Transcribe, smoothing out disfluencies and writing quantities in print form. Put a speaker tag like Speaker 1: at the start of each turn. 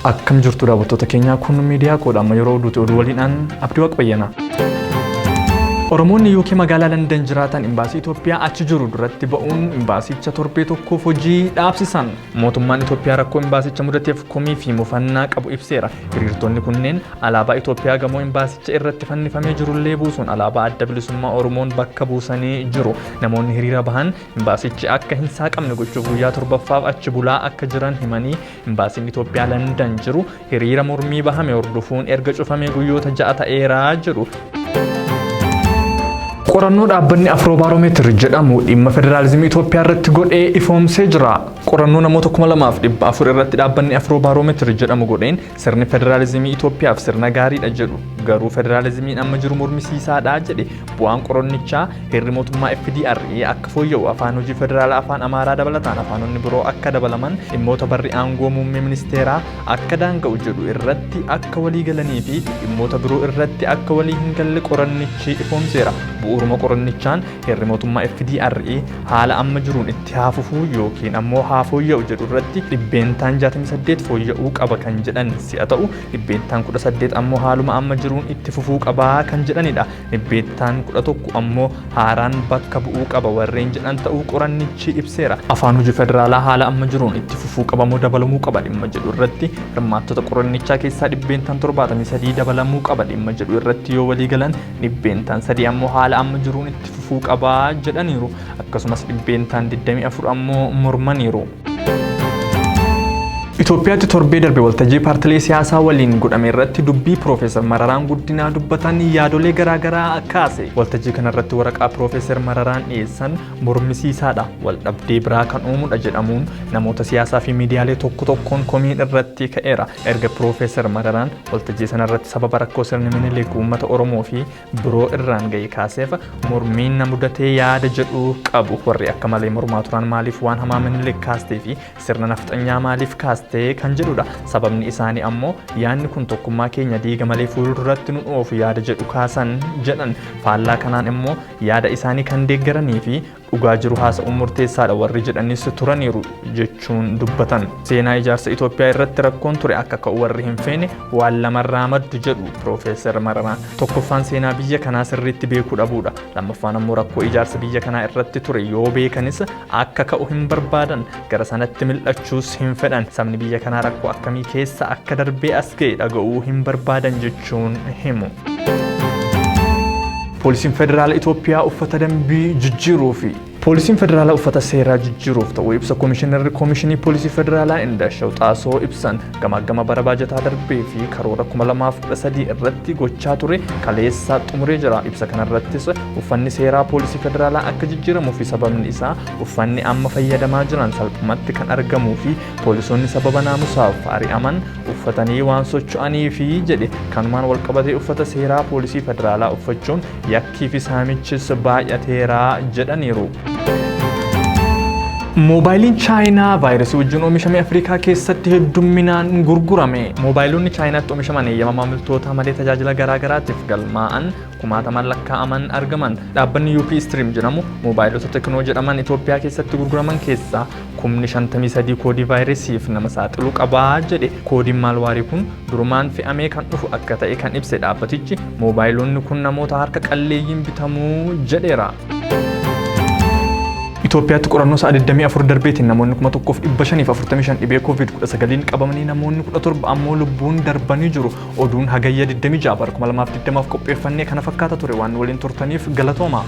Speaker 1: Akkam jirtu daawwattoota keenyaa kun miidiyaa koodhaan yeroo oduuti oduu waliin Abdii Waaqbayyana. Oromoonni UK magaalaa London jiraatan imbaasii Itoophiyaa achi jiru duratti ba'uun imbaasicha torbee tokkoof hojii dhaabsisan. Mootummaan Itoophiyaa rakkoo imbaasicha mudateef komii fi mufannaa qabu ibseera. Hiriirtonni kunneen alaabaa Itoophiyaa gamoo imbaasicha irratti fannifamee jirullee buusuun alaabaa adda bilisummaa Oromoon bakka buusanii jiru. Namoonni hiriira bahan imbaasichi akka hin saaqamne gochuuf guyyaa torbaffaaf achi bulaa akka jiran himanii imbaasiin Itoophiyaa London jiru hiriira mormii bahame hordofuun erga cufamee guyyoota 6 ta'eeraa jedhu. Qorannoo dhaabbanni Afrobaaromeetir jedhamu dhimma federaalizimii Itoophiyaa irratti godhee ifoomsee jira. Qorannoo namoota 2400 irratti dhaabbanni Afrobaaromeetir jedhamu godheen sirni federaalizimii Itoophiyaaf sirna gaariidha jedhu. Garuu federalizimiin amma jiru mormisiisaadha jedhe. Bu'aan qorannichaa heerri mootummaa FDRE akka fooyya'u afaan hojii federaalaa afaan Amaaraa dabalataan afaanonni biroo akka dabalaman dhimmoota barri aangoo muummee ministeeraa akka daanga'u jedhu irratti akka walii galanii fi dhimmoota biroo irratti akka walii hin galle qorannichi ifoomseera. Bu'uuruma qorannichaan heerri mootummaa FDRE haala amma jiruun itti haafufuu yookiin ammoo haafooyya'u jedhu irratti dhibbeentaan 68 fooyya'uu qaba kan jedhan si'a ta'u dhibbeentaan 18 ammoo haaluma amma jiruun itti fufuu qabaa kan jedhanidha. Dhibbeentaan 11 ammoo haaraan bakka bu'uu qaba warreen jedhan ta'uu qorannichi ibseera. Afaan hojii federaalaa haala amma jiruun itti fufuu qabamoo dabalamuu qaba dhimma jedhu irratti hirmaattota qorannichaa keessaa dhibbeentaan 73 dabalamuu qaba dhimma jedhu irratti yoo walii galan dhibbeentaan 3 ammoo haala amma jiruun itti fufuu qabaa jedhaniiru. Akkasumas dhibbeentaan 24 ammoo mormaniiru. Itoophiyaatti torbee darbe waltajjii paartilee siyaasaa waliin godhame irratti dubbii Piroofeesar Mararaan Guddinaa dubbatan yaadolee garaagaraa kaase. Waltajjii kana irratti waraqaa Piroofeesar Mararaan dhiyeessan mormisiisaadha. Wal dhabdee biraa kan uumudha jedhamuun namoota siyaasaa fi miidiyaalee tokko tokkoon komiin irratti ka'eera. Erga Piroofeesar Mararaan waltajjii sana irratti sababa rakkoo sirni Minilik uummata Oromoo fi biroo irraan ga'e kaaseef mormiin na mudatee yaada jedhu qabu. Warri akka malee mormaa turan maaliif waan hamaa Minilik kaastee fi sirna nafxanyaa maaliif kaaste kan jedhudha. Sababni isaanii ammoo yaadni kun tokkummaa keenya diiga malee fuulduratti nu dhoofu yaada jedhu kaasan jedhan. Faallaa kanaan immoo yaada isaanii kan deeggaranii fi dhugaa jiru haasa'uun murteessaadha warri jedhanis turaniiru jechuun dubbatan. Seenaa ijaarsa Itoophiyaa irratti rakkoon ture akka ka'u warri hin feene waan lamarraa maddu jedhu Piroofeesar Mararaan. Tokkoffaan seenaa biyya kanaa sirriitti beekuu dhabuudha. Lammaffaan ammoo rakkoo ijaarsa biyya kanaa irratti ture yoo beekanis akka ka'u hin barbaadan gara sanatti mil'achuus hin fedhan. Sabni biyya kanaa rakkoo akkamii keessa akka darbee as ga'e dhaga'uu hin barbaadan jechuun himu. Poolisiin federaalaa Itoophiyaa uffata dambii jijjiiruu fi Poolisiin federaalaa uffata seeraa jijjiiruuf ta'uu ibsa Koomishinarri Koomishinii Poolisii Federaalaa Indashaw Xaasoo ibsan. Gama bara baajataa darbee fi karoora 2013 irratti gochaa ture kaleessaa xumuree jira. Ibsa kanarrattis uffanni seeraa Poolisii Federaalaa akka jijjiiramuu fi sababni isaa uffanni amma fayyadamaa jiran salphumatti kan argamuu fi poolisoonni sababa naamusaaf ari'aman uffatanii waan socho'anii fi jedhe. Kanumaan walqabatee uffata seeraa Poolisii Federaalaa uffachuun yakkii fi saamichis baay'ateeraa jedhaniiru. Moobaayiliin Chaayinaa vaayirasii wajjin oomishamee Afrikaa keessatti heddumminaan gurgurame. Moobaayilonni Chaayinaatti oomishaman eeyyama maamiltoota malee tajaajila garaagaraatiif galmaa'an kumaataman lakkaa'aman argaman. Dhaabbanni UP Stream jedhamu moobaayilota teknoo jedhaman Itoophiyaa keessatti gurguraman keessaa 53 koodii vaayirasiif nama saaxilu qabaa jedhe. Koodiin maalwaarii kun durumaan fe'amee kan dhufu akka ta'e kan ibse dhaabbatichi moobaayilonni kun namoota harka qalleeyyiin bitamuu jedheera. Itoophiyaatti qorannoo sa'a 24 darbeetiin namoonni 1545 dhibee COVID-19 qabamanii namoonni 17 ammoo lubbuun darbanii jiru. Oduun hagayya 26 bara 2020 qopheeffannee kana fakkaata ture waan waliin turtaniif galatooma.